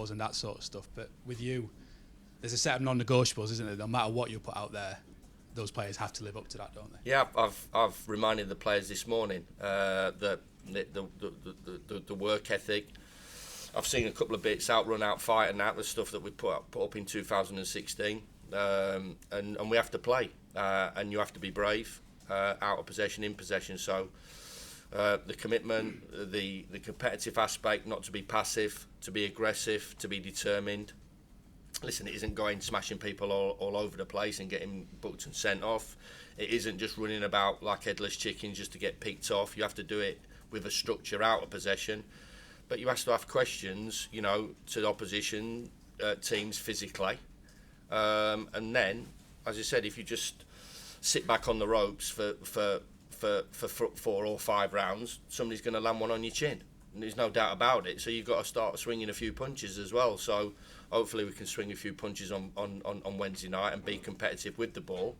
goals and that sort of stuff. But with you, there's a set of non-negotiables, isn't there? No matter what you put out there, those players have to live up to that, don't they? Yeah, I've reminded the players this morning that the work ethic. I've seen a couple of bits, outrun, outfight, and that was stuff that we put up in 2016, and we have to play, and you have to be brave, out of possession, in possession. So the commitment, the competitive aspect, not to be passive, to be aggressive, to be determined. Listen, it isn't going smashing people all over the place and getting booked and sent off. It isn't just running about like headless chickens just to get picked off. You have to do it with a structure out of possession. But you have to have questions, you know, to the opposition teams physically. And then, as I said, if you just sit back on the ropes for 4 or 5 rounds, somebody's going to land one on your chin. And there's no doubt about it. So you've got to start swinging a few punches as well. So hopefully we can swing a few punches on Wednesday night and be competitive with the ball.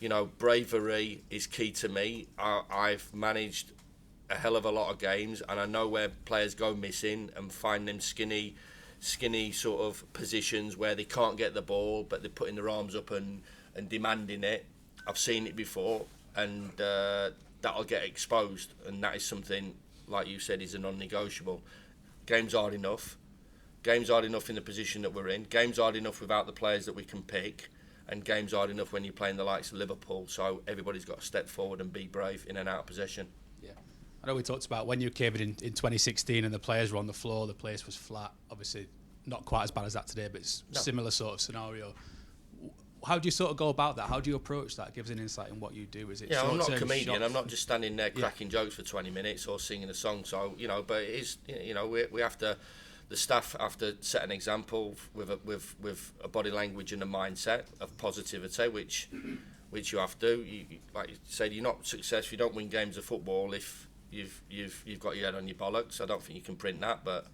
You know, bravery is key to me. I've managed a hell of a lot of games, and I know where players go missing and find them skinny sort of positions where they can't get the ball, but they're putting their arms up and demanding it. I've seen it before, and that'll get exposed, and that is something, like you said, is a non-negotiable. Game's hard enough. Game's hard enough in the position that we're in. Game's hard enough without the players that we can pick, and game's hard enough when you're playing the likes of Liverpool. So everybody's got to step forward and be brave in and out of possession. Yeah, I know we talked about when you came in 2016 and the players were on the floor, the place was flat. Obviously, not quite as bad as that today, but it's a similar sort of scenario. How do you sort of go about that? How do you approach that? Give us an insight in what you do. Is it? Yeah, I'm not a comedian. I'm not just standing there cracking jokes for 20 minutes or singing a song. So but it is. We have to. The staff have to set an example with a body language and a mindset of positivity, which you have to. You, like you said, you're not successful. You don't win games of football if you've got your head on your bollocks. I don't think you can print that, but.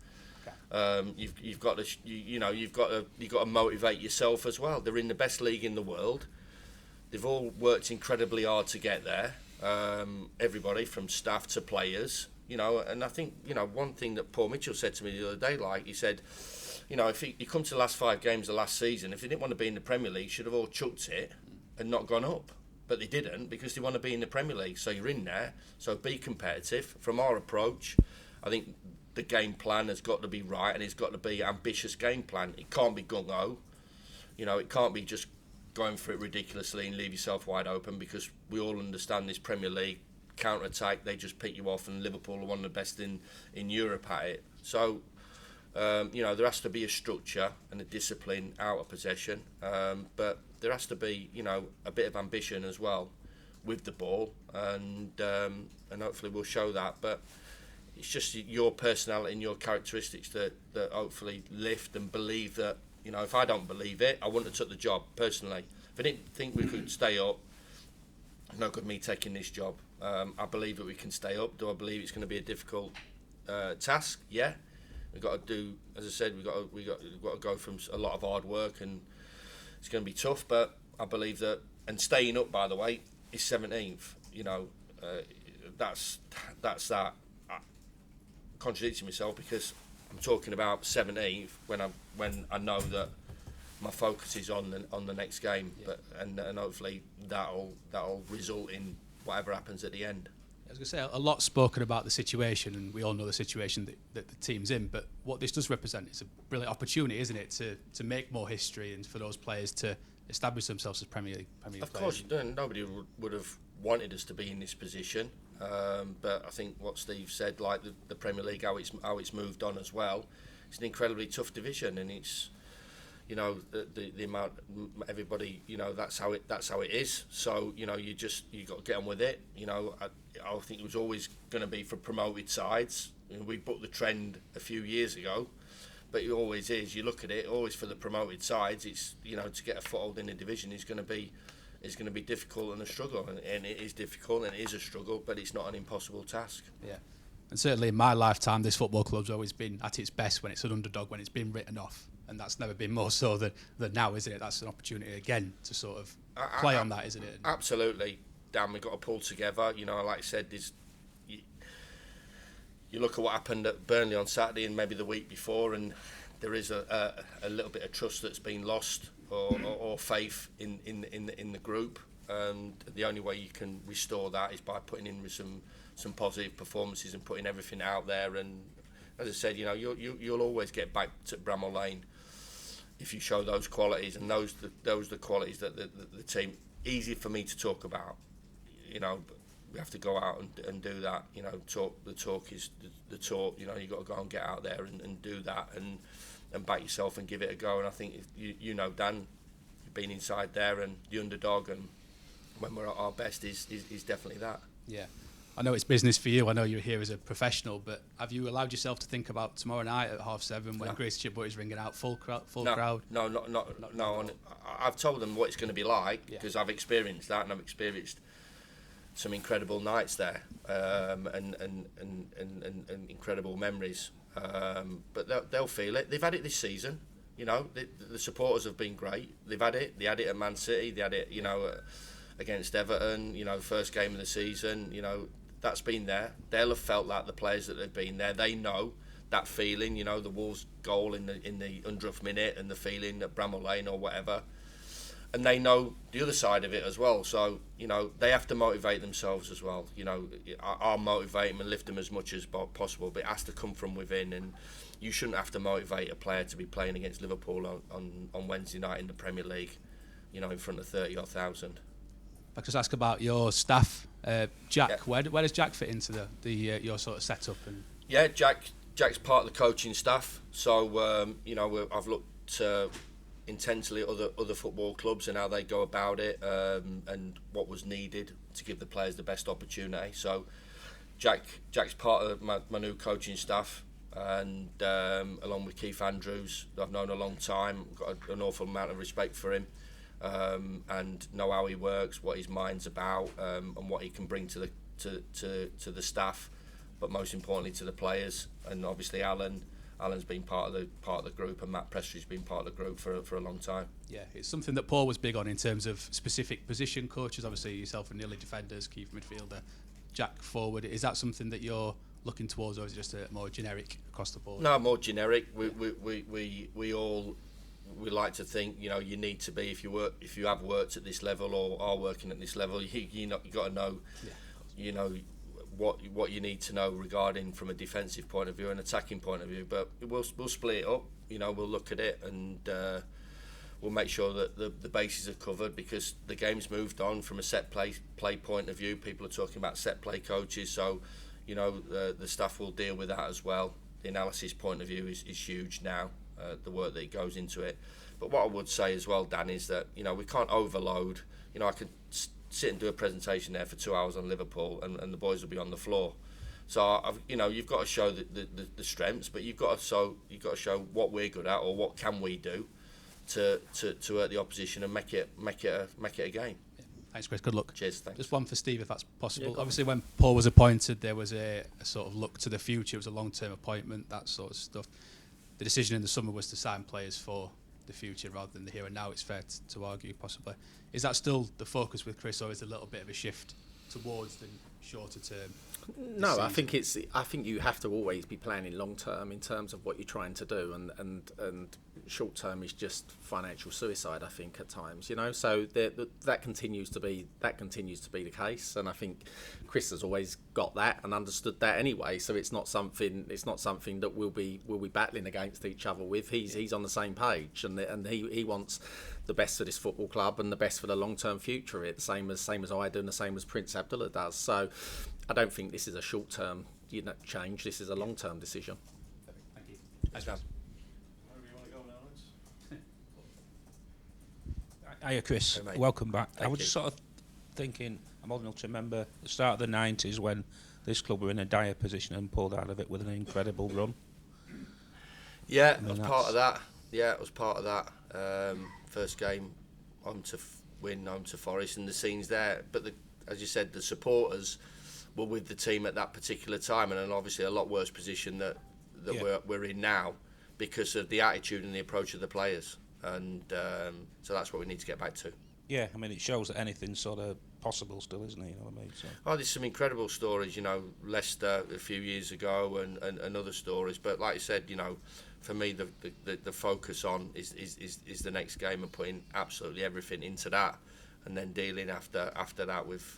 You've got to motivate yourself as well. They're in the best league in the world. They've all worked incredibly hard to get there. Everybody from staff to players, and I think one thing that Paul Mitchell said to me the other day, like he said, if you come to the last 5 games of last season, if they didn't want to be in the Premier League, should have all chucked it and not gone up. But they didn't, because they want to be in the Premier League. So you're in there. So be competitive. From our approach, I think the game plan has got to be right, and it's got to be an ambitious game plan. It can't be gung-ho. It can't be just going for it ridiculously and leave yourself wide open, because we all understand this Premier League counter-attack, they just pick you off, and Liverpool are one of the best in Europe at it. So, there has to be a structure and a discipline out of possession, but there has to be, a bit of ambition as well with the ball, and hopefully we'll show that. But it's just your personality and your characteristics that hopefully lift and believe that, if I don't believe it, I wouldn't have took the job, personally. If I didn't think we could stay up, no good me taking this job. I believe that we can stay up. Do I believe it's going to be a difficult task? Yeah. We've got to do, as I said, we've got to go from a lot of hard work, and it's going to be tough, but I believe that, and staying up, by the way, is 17th. That's that. Contradicting myself, because I'm talking about 17th when I know that my focus is on the next game, but and hopefully that'll result in whatever happens at the end. I was going to say, a lot spoken about the situation, and we all know the situation that the team's in, but what this does represent is a brilliant opportunity, isn't it, to make more history and for those players to establish themselves as Premier League players. Of course, nobody would have wanted us to be in this position. But I think what Steve said, like the Premier League, how it's moved on as well, it's an incredibly tough division, and it's the amount everybody that's how it is. So you got to get on with it. I think it was always going to be for promoted sides. We booked the trend a few years ago, but it always is. You look at it, always for the promoted sides. It's to get a foothold in the division is going to be difficult and a struggle, and it is difficult and it is a struggle, but it's not an impossible task. Yeah, and certainly in my lifetime, this football club's always been at its best when it's an underdog, when it's been written off, and that's never been more so than now, isn't it? That's an opportunity again to sort of play on that, isn't it? Absolutely, Dan. We've got to pull together. Like I said, you look at what happened at Burnley on Saturday and maybe the week before, and there is a little bit of trust that's been lost, or faith in the group. The only way you can restore that is by putting in with some positive performances and putting everything out there. And as I said, you'll always get back to Bramall Lane if you show those qualities, and those are the qualities that the team. Easy for me to talk about, we have to go out and do that. The talk is the talk. You've got to go and get out there and do that and back yourself and give it a go. And I think if Dan, you've been inside there and the underdog, and when we're at our best is definitely that. Yeah. I know it's business for you. I know you're here as a professional, but have you allowed yourself to think about tomorrow night at 7:30 when Grace Chipwood is ringing out full crowd? No. I've told them what it's going to be like, because I've experienced that, and I've experienced some incredible nights there, and incredible memories. But they'll feel it. They've had it this season. The supporters have been great. They've had it. They had it at Man City. They had it. Against Everton. First game of the season. That's been there. They'll have felt that, the players that have been there. They know that feeling, the Wolves goal in the 100th minute, and the feeling at Bramall Lane or whatever. And they know the other side of it as well. So, they have to motivate themselves as well. I'll motivate them and lift them as much as possible, but it has to come from within. And you shouldn't have to motivate a player to be playing against Liverpool on Wednesday night in the Premier League, in front of 30,000. If I could just ask about your staff, Jack. Where does Jack fit into the your sort of setup? And Jack's part of the coaching staff. So I've looked intensely at other football clubs and how they go about it, and what was needed to give the players the best opportunity. So Jack's part of my new coaching staff, and along with Keith Andrews, who I've known a long time, got an awful amount of respect for him. And know how he works, what his mind's about, and what he can bring to the staff, but most importantly to the players. And obviously Alan's been part of the group, and Matt Prestry's been part of the group for a long time. Yeah, it's something that Paul was big on in terms of specific position coaches. Obviously yourself and Nearly defenders, Keith midfielder, Jack forward. Is that something that you're looking towards, or is it just a more generic across the board? No, more generic. We like to think, you need to be, if you have worked at this level or are working at this level, you got to know, what you need to know regarding from a defensive point of view and attacking point of view. But we'll split it up. We'll look at it, and we'll make sure that the bases are covered, because the game's moved on from a set play point of view. People are talking about set play coaches, so the staff will deal with that as well. The analysis point of view is huge now. The work that goes into it. But what I would say as well, Dan, is that we can't overload. I could sit and do a presentation there for 2 hours on Liverpool, and the boys will be on the floor. So you've got to show the strengths, but you've got to show what we're good at, or what can we do to hurt the opposition and make it a game. Thanks, Chris. Good luck. Cheers. Thanks. Just one for Steve, if that's possible. Obviously, when Paul was appointed, there was a sort of look to the future. It was a long-term appointment, that sort of stuff. The decision in the summer was to sign players for the future rather than the here and now, it's fair to argue, possibly. Is that still the focus with Chris, or is there a little bit of a shift towards the shorter term? No, I think you have to always be planning long term in terms of what you're trying to do, and short term is just financial suicide, I think, at times. So that continues to be the case, and I think Chris has always got that and understood that anyway. So it's not something that we'll be battling against each other with. He's on the same page, and he wants the best for this football club and the best for the long term future. It's the same as I do, and the same as Prince Abdullah does. So I don't think this is a short term change. This is a long term decision. Thank you. Thanks, Rob. Hiya, Chris. Hey, welcome back. Thank I was you. just sort of thinking, I'm old enough to remember the start of the 90s when this club were in a dire position and pulled out of it with an incredible run. Yeah, it was part of that. Yeah, it was part of that. First game home to Forest, and the scenes there. But as you said, the supporters were with the team at that particular time, and obviously a lot worse position that we're in now because of the attitude and the approach of the players. And so that's what we need to get back to. Yeah, I mean, it shows that anything's sort of possible still, isn't it? You know what I mean? So. Oh, there's some incredible stories, you know, Leicester a few years ago and other stories. But like I said, you know, for me, the focus on is the next game and putting absolutely everything into that, and then dealing after that with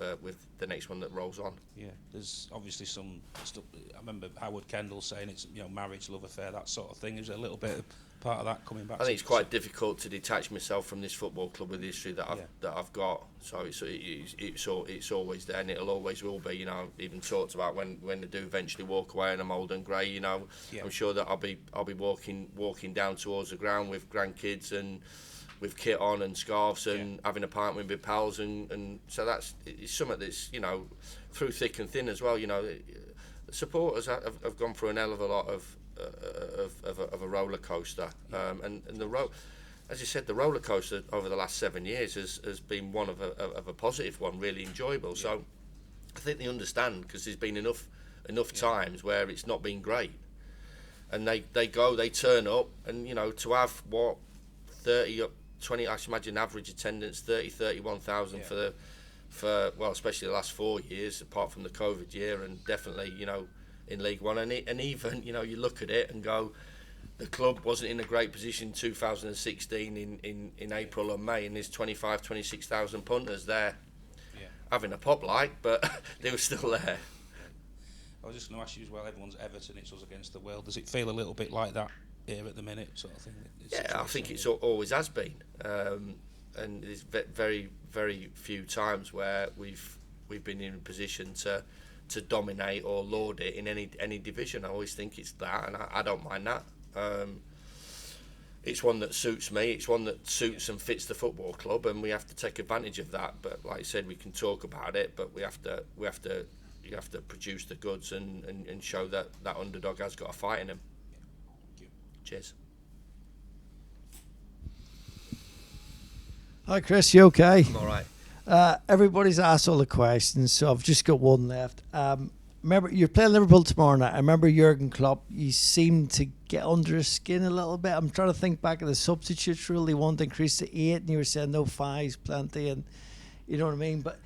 the next one that rolls on. Yeah, there's obviously some stuff. I remember Howard Kendall saying it's, you know, marriage, love affair, that sort of thing. Is a little bit of part of that coming back? I think it's quite difficult to detach myself from this football club with the history that I've got. So it's always there, and it'll always will be. You know, even talked about when I do eventually walk away and I'm old and grey. You know, I'm sure that I'll be walking down towards the ground with grandkids and with kit on and scarves and having a pint with my pals, and so it's something that's, you know, through thick and thin as well. You know, the supporters have gone through an hell of a lot of a roller coaster, and as you said, the roller coaster over the last 7 years has been one of a positive one, really enjoyable. So I think they understand, because there's been enough times where it's not been great, and they turn up, and you know, to have 20, I should imagine average attendance 31,000 for well, especially the last 4 years, apart from the COVID year, and definitely, you know, in League One, and even, you know, you look at it and go, the club wasn't in a great position in 2016 in April or May, and there's 26,000 punters there having a pop but they were still there. I was just going to ask you as well, everyone's Everton, it's us against the world. Does it feel a little bit like that here at the minute, sort of thing? Yeah, I think it's always has been, and there's very, very few times where we've been in a position to dominate or laud it in any division. I always think it's that, and I don't mind that. It's one that suits me. It's one that suits and fits the football club, and we have to take advantage of that. But like I said, we can talk about it, but you have to produce the goods and show that underdog has got a fight in him. Cheers. Hi Chris, you okay? I'm all right. Everybody's asked all the questions, so I've just got one left. Remember, you're playing Liverpool tomorrow night. I remember Jurgen Klopp, you seemed to get under his skin a little bit. I'm trying to think back of the substitutes rule. They wanted to increase to 8, and you were saying no, 5's plenty, and you know what I mean? But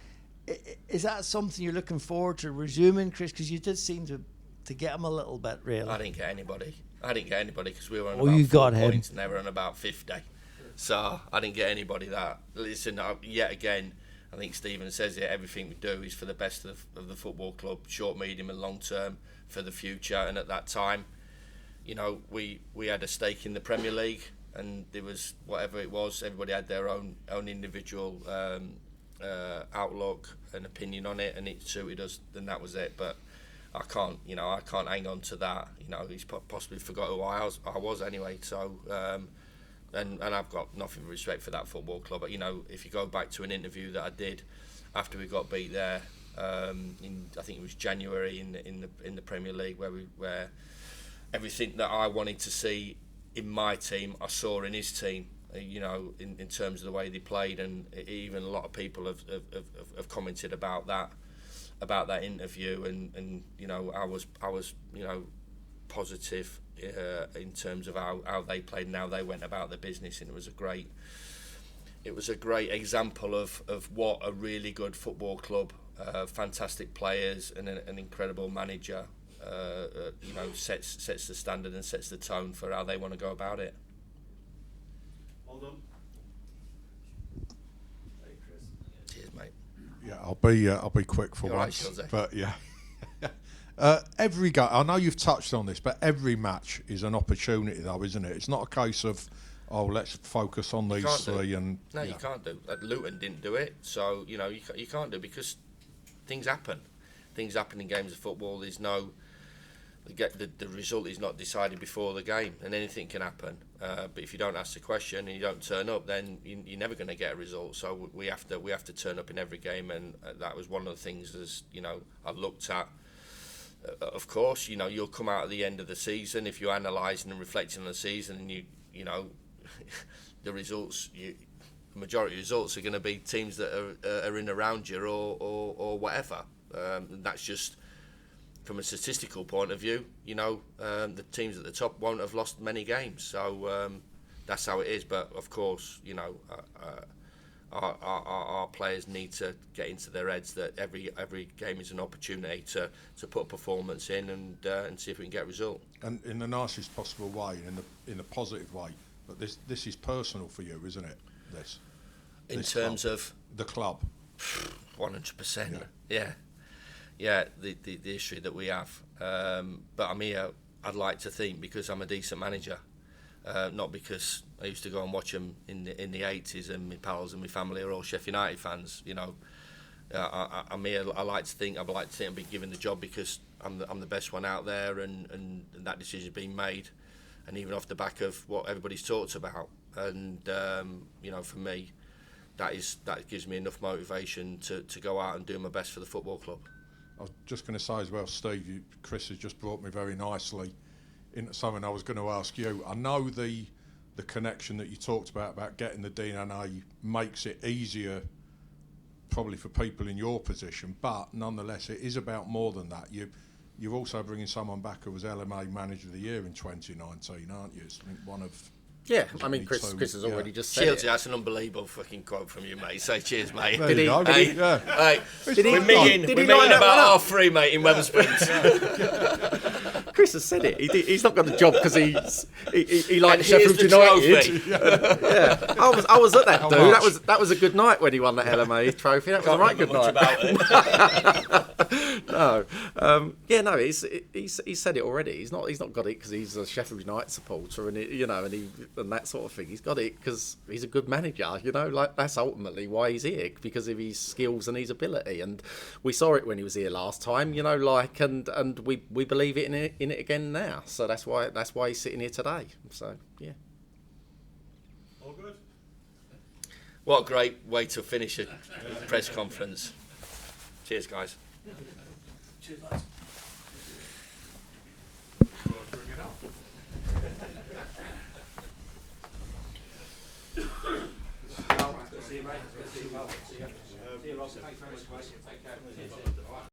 is that something you're looking forward to resuming, Chris? Because you did seem to get him a little bit, really. I didn't get anybody because we were on you about 4 got him. points and they were on about 50. So I didn't get anybody that. Listen, yet again, I think Stephen says it, everything we do is for the best of the football club, short, medium and long term, for the future. And at that time, you know, we had a stake in the Premier League, and there was, whatever it was, everybody had their own individual outlook and opinion on it, and it suited us, then that was it. But I can't hang on to that. You know, he's possibly forgot who I was anyway. So, and I've got nothing but respect for that football club. But, you know, if you go back to an interview that I did after we got beat there, in I think it was January in the Premier League, where everything that I wanted to see in my team, I saw in his team. You know, in terms of the way they played, and even a lot of people have commented about that interview, and you know, I was you know, positive in terms of how they played and how they went about their business, and it was a great example of what a really good football club, fantastic players and an incredible manager, you know, sets the standard and sets the tone for how they want to go about it. Well done. Hey, Chris. Cheers, mate. Yeah, I'll be quick for You're once. right, but yeah. Every game, I know you've touched on this, but every match is an opportunity, though, isn't it? It's not a case of, let's focus on these three. And no, you can't do. Luton didn't do it, so you know you can't do, because things happen. Things happen in games of football. There's no. The result is not decided before the game, and anything can happen. But if you don't ask the question and you don't turn up, then you're never going to get a result. So we have to turn up in every game, and that was one of the things, as you know, I looked at. Of course, you know, you'll come out at the end of the season if you're analysing and reflecting on the season, and you know, the results. The majority of results are going to be teams that are in around you or whatever. And that's just. From a statistical point of view, you know, the teams at the top won't have lost many games, so that's how it is. But of course, you know, our players need to get into their heads that every game is an opportunity to put a performance in and see if we can get a result. And in the nicest possible way, in a positive way. But this is personal for you, isn't it? In terms of the club, 100%. Yeah. The history that we have. But I'm here. I'd like to think because I'm a decent manager, not because I used to go and watch them in the 80s and my pals and my family are all Sheffield United fans. You know, I'm here. I'd like to think I've been given the job because I'm the best one out there, and that decision's been made, and even off the back of what everybody's talked about. And you know, for me, that gives me enough motivation to go out and do my best for the football club. I was just going to say as well, Steve, Chris has just brought me very nicely into something I was going to ask you. I know the connection that you talked about getting the DNA makes it easier probably for people in your position, but nonetheless it is about more than that. You're also bringing someone back who was LMA Manager of the Year in 2019, aren't you? I think one of... Yeah, I mean, Chris has already just said cheers, it. That's an unbelievable fucking quote from you, mate. Say cheers, mate. Did he? We're meeting about R3, mate, in Wetherspoons. Chris has said it. He's not got the job because he liked And Sheffield here's the United. trophy. Yeah, I was at that, How dude. much? That was a good night when he won that LMA trophy. That was a right good night. No, he's said it already. He's not got it because he's a Sheffield United supporter and and that sort of thing. He's got it because he's a good manager. You know, like that's ultimately why he's here, because of his skills and his ability. And we saw it when he was here last time. You know, like and we believe it in it again now. So that's why he's sitting here today. So yeah. All good? What a great way to finish a press conference. Cheers, guys. Cheers, lads. See you, mate. See you, Rob. Thanks very much, guys. Take care.